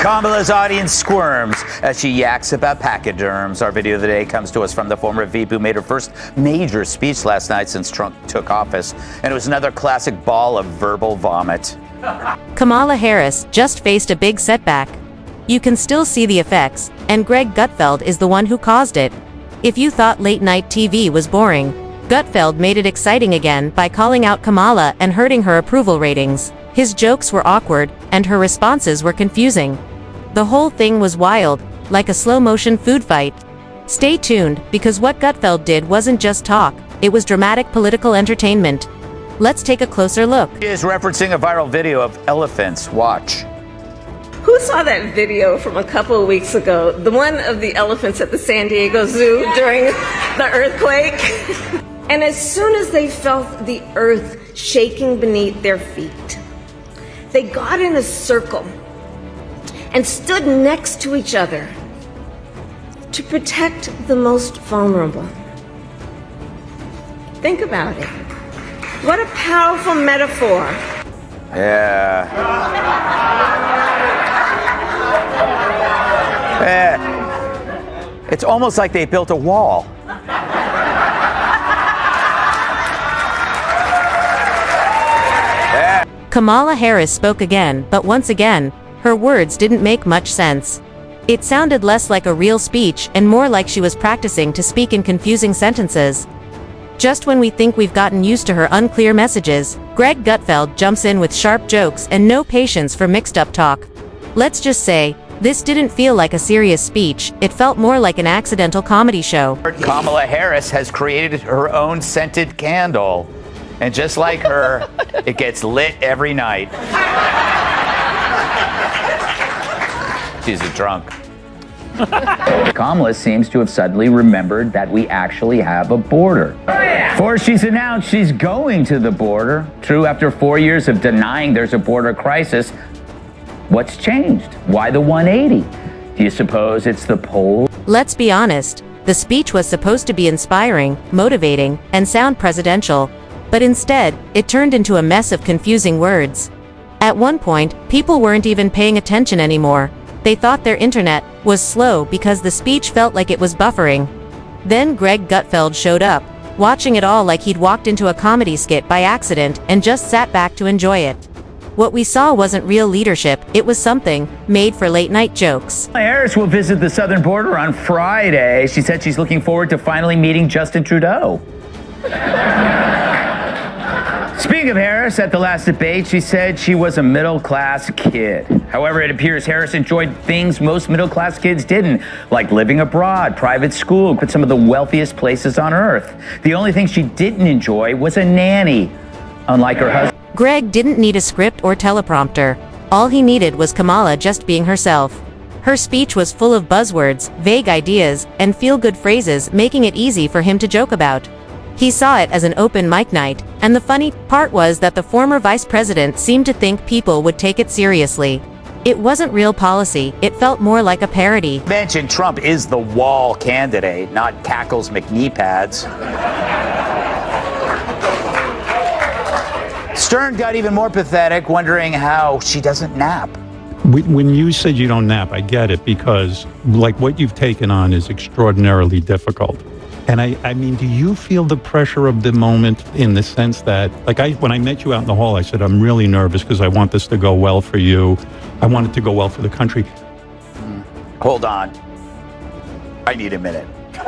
Kamala's audience squirms as she yaks about pachyderms. Our video of the day comes to us from the former VP who made her first major speech last night since Trump took office. And it was another classic ball of verbal vomit. Kamala Harris just faced a big setback. You can still see the effects, and Greg Gutfeld is the one who caused it. If you thought late-night TV was boring, Gutfeld made it exciting again by calling out Kamala and hurting her approval ratings. His jokes were awkward, and her responses were confusing. The whole thing was wild, like a slow-motion food fight. Stay tuned, because what Gutfeld did wasn't just talk, it was dramatic political entertainment. Let's take a closer look. He is referencing a viral video of elephants. Watch. Who saw that video from a couple of weeks ago? The one of the elephants at the San Diego Zoo during the earthquake? And as soon as they felt the earth shaking beneath their feet, they got in a circle and stood next to each other to protect the most vulnerable. Think about it. What a powerful metaphor. Yeah. It's almost like they built a wall. Kamala Harris spoke again, but once again, her words didn't make much sense. It sounded less like a real speech and more like she was practicing to speak in confusing sentences. Just when we think we've gotten used to her unclear messages, Greg Gutfeld jumps in with sharp jokes and no patience for mixed-up talk. Let's just say, this didn't feel like a serious speech, it felt more like an accidental comedy show. Kamala Harris has created her own scented candle. And just like her, it gets lit every night. She's a drunk. Kamala seems to have suddenly remembered that we actually have a border. For she's announced she's going to the border. True, after 4 years of denying there's a border crisis. What's changed? Why the 180? Do you suppose it's the poll? Let's be honest, the speech was supposed to be inspiring, motivating, and sound presidential. But instead, it turned into a mess of confusing words. At one point, people weren't even paying attention anymore. They thought their internet was slow because the speech felt like it was buffering. Then Greg Gutfeld showed up, watching it all like he'd walked into a comedy skit by accident and just sat back to enjoy it. What we saw wasn't real leadership, it was something made for late-night jokes. Harris will visit the southern border on Friday. She said she's looking forward to finally meeting Justin Trudeau. Speaking of Harris, at the last debate, she said she was a middle-class kid. However, it appears Harris enjoyed things most middle-class kids didn't, like living abroad, private school, but some of the wealthiest places on earth. The only thing she didn't enjoy was a nanny, unlike her husband. Greg didn't need a script or teleprompter. All he needed was Kamala just being herself. Her speech was full of buzzwords, vague ideas, and feel-good phrases, making it easy for him to joke about. He saw it as an open mic night, and the funny part was that the former vice president seemed to think people would take it seriously. It wasn't real policy, it felt more like a parody. Mentioned Trump is the wall candidate, not Cackles McKnee pads. Stern got even more pathetic, wondering how she doesn't nap. When you said you don't nap, I get it, because like what you've taken on is extraordinarily difficult. And I mean, do you feel the pressure of the moment in the sense that, like when I met you out in the hall, I said, I'm really nervous because I want this to go well for you. I want it to go well for the country. Hold on. I need a minute. All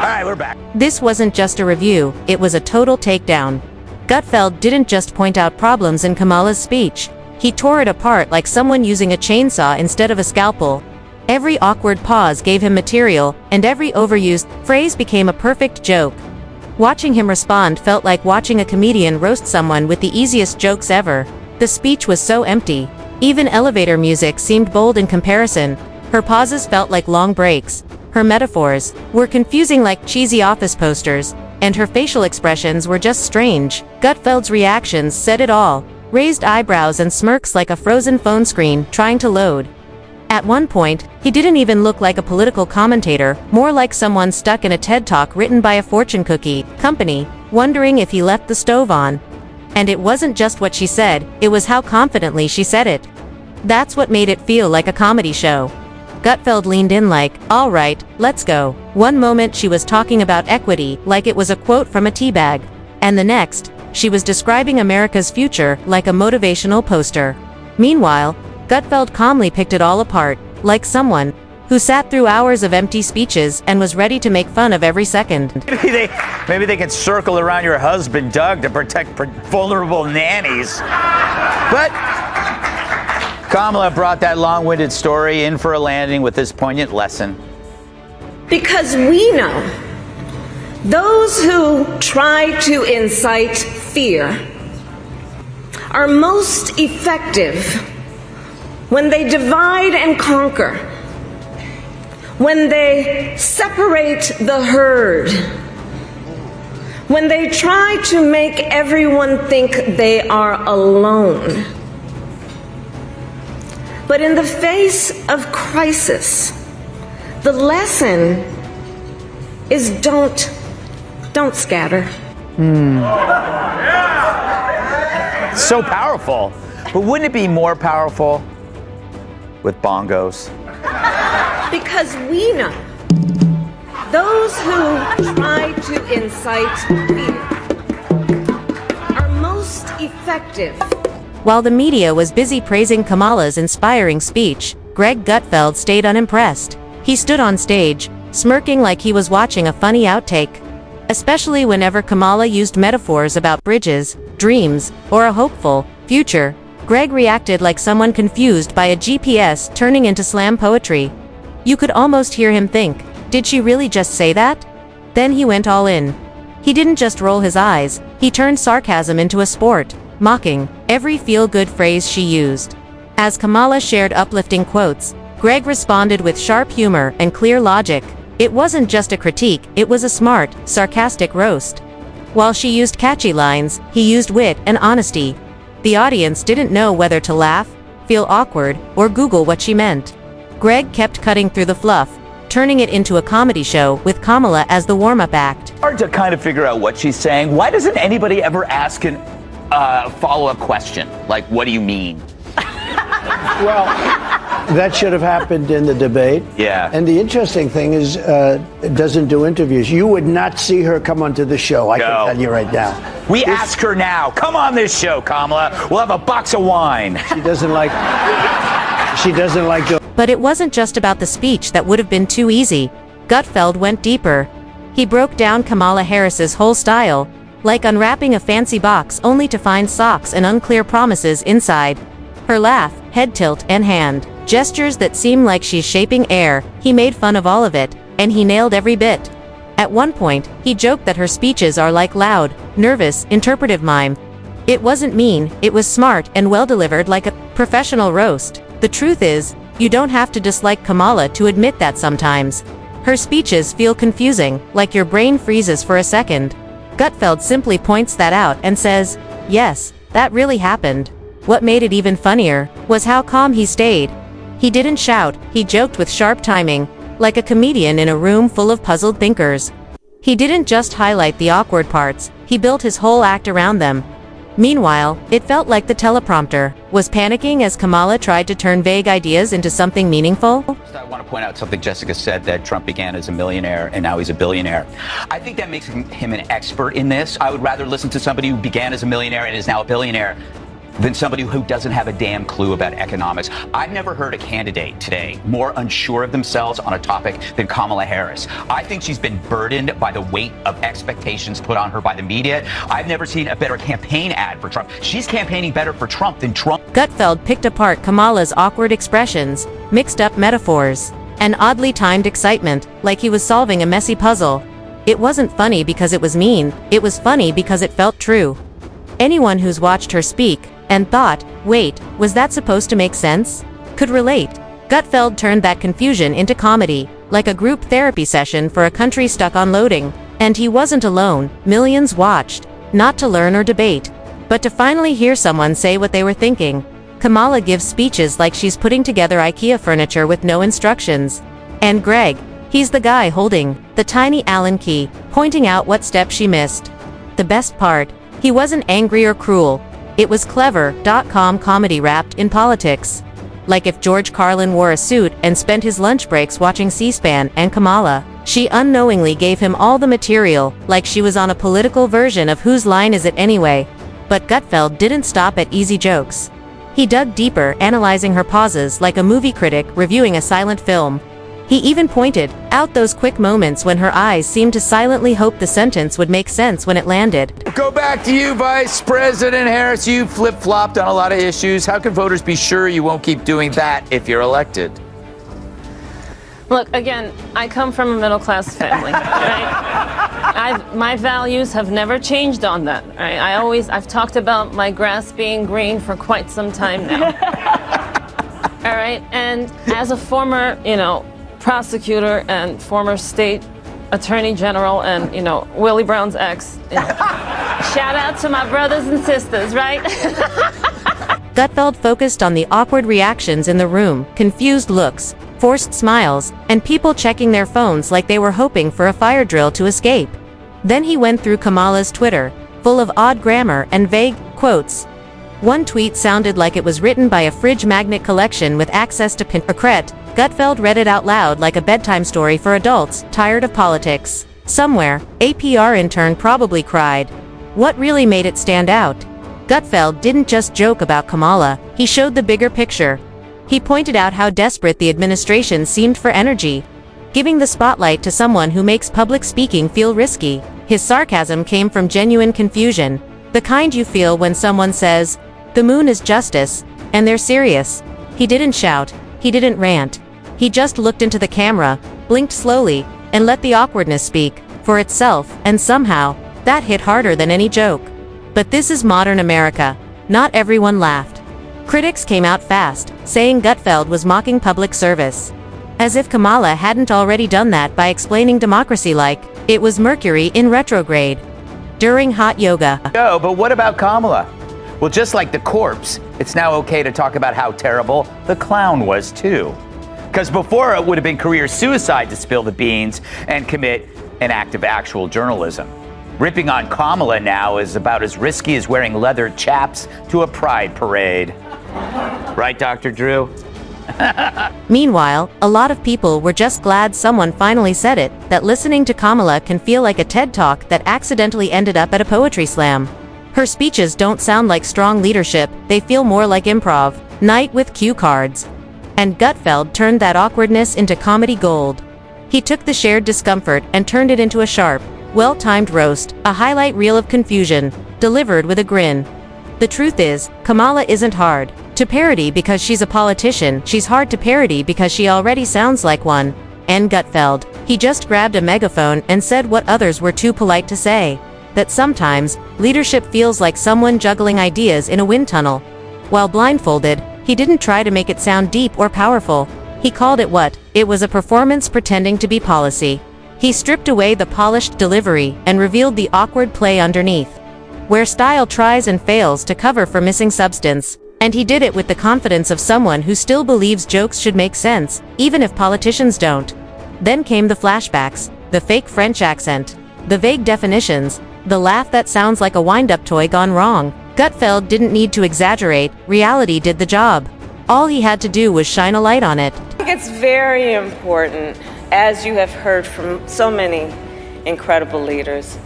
right, we're back. This wasn't just a review, it was a total takedown. Gutfeld didn't just point out problems in Kamala's speech. He tore it apart like someone using a chainsaw instead of a scalpel. Every awkward pause gave him material, and every overused phrase became a perfect joke. Watching him respond felt like watching a comedian roast someone with the easiest jokes ever. The speech was so empty. Even elevator music seemed bold in comparison. Her pauses felt like long breaks. Her metaphors were confusing like cheesy office posters, and her facial expressions were just strange. Gutfeld's reactions said it all. Raised eyebrows and smirks like a frozen phone screen trying to load. At one point, he didn't even look like a political commentator, more like someone stuck in a TED Talk written by a fortune cookie company, wondering if he left the stove on. And it wasn't just what she said, it was how confidently she said it. That's what made it feel like a comedy show. Gutfeld leaned in like, all right, let's go. One moment she was talking about equity like it was a quote from a teabag. And the next, she was describing America's future like a motivational poster. Meanwhile, Gutfeld calmly picked it all apart, like someone who sat through hours of empty speeches and was ready to make fun of every second. Maybe they can circle around your husband, Doug, to protect vulnerable nannies. But Kamala brought that long-winded story in for a landing with this poignant lesson. Because we know those who try to incite fear are most effective when they divide and conquer, when they separate the herd, when they try to make everyone think they are alone. But in the face of crisis, the lesson is don't scatter. So powerful. But wouldn't it be more powerful with bongos? Because we know those who try to incite fear are most effective. While the media was busy praising Kamala's inspiring speech, Greg Gutfeld stayed unimpressed. He stood on stage, smirking like he was watching a funny outtake. Especially whenever Kamala used metaphors about bridges, dreams, or a hopeful future, Greg reacted like someone confused by a GPS turning into slam poetry. You could almost hear him think, did she really just say that? Then he went all in. He didn't just roll his eyes, he turned sarcasm into a sport, mocking every feel-good phrase she used. As Kamala shared uplifting quotes, Greg responded with sharp humor and clear logic. It wasn't just a critique, it was a smart, sarcastic roast. While she used catchy lines, he used wit and honesty. The audience didn't know whether to laugh, feel awkward, or Google what she meant. Greg kept cutting through the fluff, turning it into a comedy show with Kamala as the warm-up act. Hard to kind of figure out what she's saying. Why doesn't anybody ever ask an follow-up question? Like, what do you mean? Well, that should have happened in the debate. Yeah. And the interesting thing is, doesn't do interviews. You would not see her come onto the show. I can tell you right now. We ask her now. Come on this show, Kamala. We'll have a box of wine. She doesn't like. She doesn't like the. But it wasn't just about the speech that would have been too easy. Gutfeld went deeper. He broke down Kamala Harris's whole style, like unwrapping a fancy box only to find socks and unclear promises inside. Her laugh, head tilt, and hand gestures that seem like she's shaping air. He made fun of all of it, and he nailed every bit. At one point, he joked that her speeches are like loud, nervous, interpretive mime. It wasn't mean, it was smart and well-delivered like a professional roast. The truth is, you don't have to dislike Kamala to admit that sometimes. Her speeches feel confusing, like your brain freezes for a second. Gutfeld simply points that out and says, yes, that really happened. What made it even funnier was how calm he stayed. He didn't shout, he joked with sharp timing, like a comedian in a room full of puzzled thinkers. He didn't just highlight the awkward parts, he built his whole act around them. Meanwhile, it felt like the teleprompter was panicking as Kamala tried to turn vague ideas into something meaningful. I want to point out something Jessica said, that Trump began as a millionaire and now he's a billionaire. I think that makes him an expert in this. I would rather listen to somebody who began as a millionaire and is now a billionaire than somebody who doesn't have a damn clue about economics. I've never heard a candidate today more unsure of themselves on a topic than Kamala Harris. I think she's been burdened by the weight of expectations put on her by the media. I've never seen a better campaign ad for Trump. She's campaigning better for Trump than Trump. Gutfeld picked apart Kamala's awkward expressions, mixed up metaphors, and oddly timed excitement, like he was solving a messy puzzle. It wasn't funny because it was mean, it was funny because it felt true. Anyone who's watched her speak and thought, wait, was that supposed to make sense? Could relate. Gutfeld turned that confusion into comedy, like a group therapy session for a country stuck on loading. And he wasn't alone, millions watched, not to learn or debate, but to finally hear someone say what they were thinking. Kamala gives speeches like she's putting together IKEA furniture with no instructions. And Greg, he's the guy holding the tiny Allen key, pointing out what step she missed. The best part, He wasn't angry or cruel. It was clever.com comedy wrapped in politics. Like if George Carlin wore a suit and spent his lunch breaks watching C-SPAN, and Kamala, she unknowingly gave him all the material, like she was on a political version of Whose Line Is It Anyway? But Gutfeld didn't stop at easy jokes. He dug deeper, analyzing her pauses like a movie critic reviewing a silent film. He even pointed out those quick moments when her eyes seemed to silently hope the sentence would make sense when it landed. Go back to you, Vice President Harris. You flip-flopped on a lot of issues. How can voters be sure you won't keep doing that if you're elected? Look, again, I come from a middle-class family, right? My values have never changed on that, right? I've talked about my grass being green for quite some time now. All right, and as a former, prosecutor and former state attorney general and, Willie Brown's ex, shout out to my brothers and sisters, right? Gutfeld focused on the awkward reactions in the room, confused looks, forced smiles, and people checking their phones like they were hoping for a fire drill to escape. Then he went through Kamala's Twitter, full of odd grammar and vague quotes. One tweet sounded like it was written by a fridge magnet collection with access to Pinterest. Gutfeld read it out loud like a bedtime story for adults tired of politics. Somewhere, a PR intern probably cried. What really made it stand out? Gutfeld didn't just joke about Kamala, he showed the bigger picture. He pointed out how desperate the administration seemed for energy, giving the spotlight to someone who makes public speaking feel risky. His sarcasm came from genuine confusion, the kind you feel when someone says, "The moon is justice," and they're serious. He didn't shout, he didn't rant. He just looked into the camera, blinked slowly, and let the awkwardness speak for itself, and somehow, that hit harder than any joke. But this is modern America. Not everyone laughed. Critics came out fast, saying Gutfeld was mocking public service. As if Kamala hadn't already done that by explaining democracy like it was Mercury in retrograde during hot yoga. No, but what about Kamala? Well, just like the corpse, it's now okay to talk about how terrible the clown was too. Because before it would have been career suicide to spill the beans and commit an act of actual journalism. Ripping on Kamala now is about as risky as wearing leather chaps to a pride parade. Right, Dr. Drew? Meanwhile, a lot of people were just glad someone finally said it, that listening to Kamala can feel like a TED Talk that accidentally ended up at a poetry slam. Her speeches don't sound like strong leadership, they feel more like improv night with cue cards. And Gutfeld turned that awkwardness into comedy gold. He took the shared discomfort and turned it into a sharp, well-timed roast, a highlight reel of confusion, delivered with a grin. The truth is, Kamala isn't hard to parody because she's a politician, she's hard to parody because she already sounds like one. And Gutfeld, he just grabbed a megaphone and said what others were too polite to say. That sometimes, leadership feels like someone juggling ideas in a wind tunnel. While blindfolded, he didn't try to make it sound deep or powerful. He called it what it was, a performance pretending to be policy. He stripped away the polished delivery and revealed the awkward play underneath, where style tries and fails to cover for missing substance. And he did it with the confidence of someone who still believes jokes should make sense, even if politicians don't. Then came the flashbacks, the fake French accent, the vague definitions, the laugh that sounds like a wind-up toy gone wrong. Gutfeld didn't need to exaggerate, reality did the job. All he had to do was shine a light on it. I think it's very important, as you have heard from so many incredible leaders,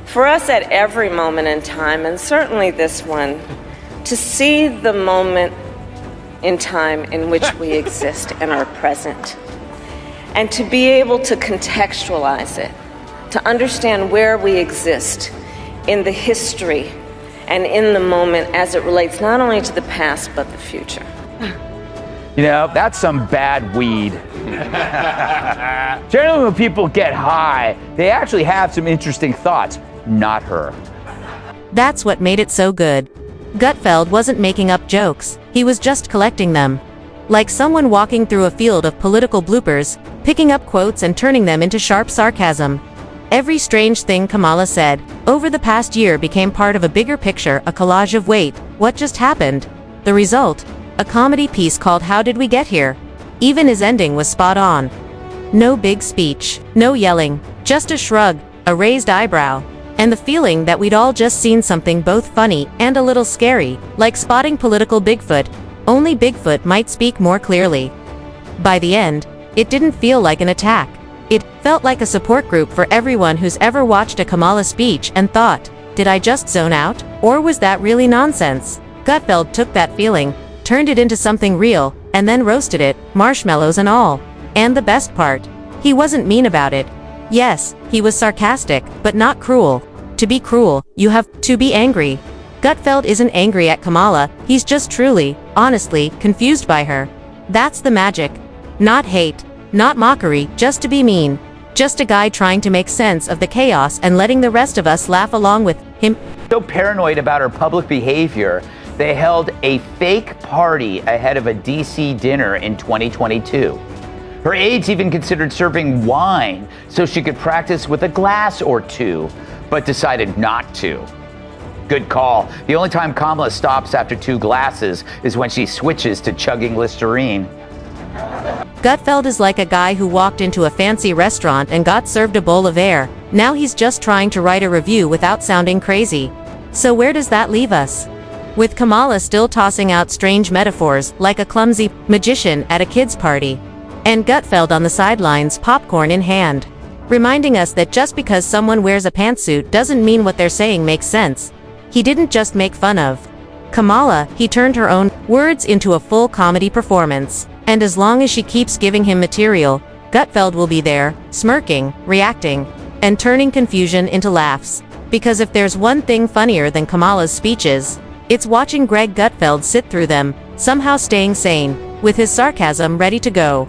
for us at every moment in time, and certainly this one, to see the moment in time in which we exist and are present, and to be able to contextualize it, to understand where we exist in the history and in the moment as it relates not only to the past but the future. You know, that's some bad weed. Generally, when people get high, they actually have some interesting thoughts. Not her. That's what made it so good. Gutfeld wasn't making up jokes, he was just collecting them. Like someone walking through a field of political bloopers, picking up quotes and turning them into sharp sarcasm. Every strange thing Kamala said over the past year became part of a bigger picture, a collage of wait, what just happened? The result? A comedy piece called How Did We Get Here? Even his ending was spot on. No big speech, no yelling, just a shrug, a raised eyebrow, and the feeling that we'd all just seen something both funny and a little scary, like spotting political Bigfoot. Only Bigfoot might speak more clearly. By the end, it didn't feel like an attack. It felt like a support group for everyone who's ever watched a Kamala speech and thought, did I just zone out? Or was that really nonsense? Gutfeld took that feeling, turned it into something real, and then roasted it, marshmallows and all. And the best part, he wasn't mean about it. Yes, he was sarcastic, but not cruel. To be cruel, you have to be angry. Gutfeld isn't angry at Kamala, he's just truly, honestly, confused by her. That's the magic. Not hate, not mockery, just to be mean. Just a guy trying to make sense of the chaos and letting the rest of us laugh along with him. So paranoid about her public behavior, they held a fake party ahead of a DC dinner in 2022. Her aides even considered serving wine so she could practice with a glass or two, but decided not to. Good call. The only time Kamala stops after 2 glasses is when she switches to chugging Listerine. Gutfeld is like a guy who walked into a fancy restaurant and got served a bowl of air. Now he's just trying to write a review without sounding crazy. So where does that leave us? With Kamala still tossing out strange metaphors like a clumsy magician at a kid's party. And Gutfeld on the sidelines, popcorn in hand. Reminding us that just because someone wears a pantsuit doesn't mean what they're saying makes sense. He didn't just make fun of Kamala, he turned her own words into a full comedy performance. And as long as she keeps giving him material, Gutfeld will be there, smirking, reacting, and turning confusion into laughs. Because if there's one thing funnier than Kamala's speeches, it's watching Greg Gutfeld sit through them, somehow staying sane, with his sarcasm ready to go.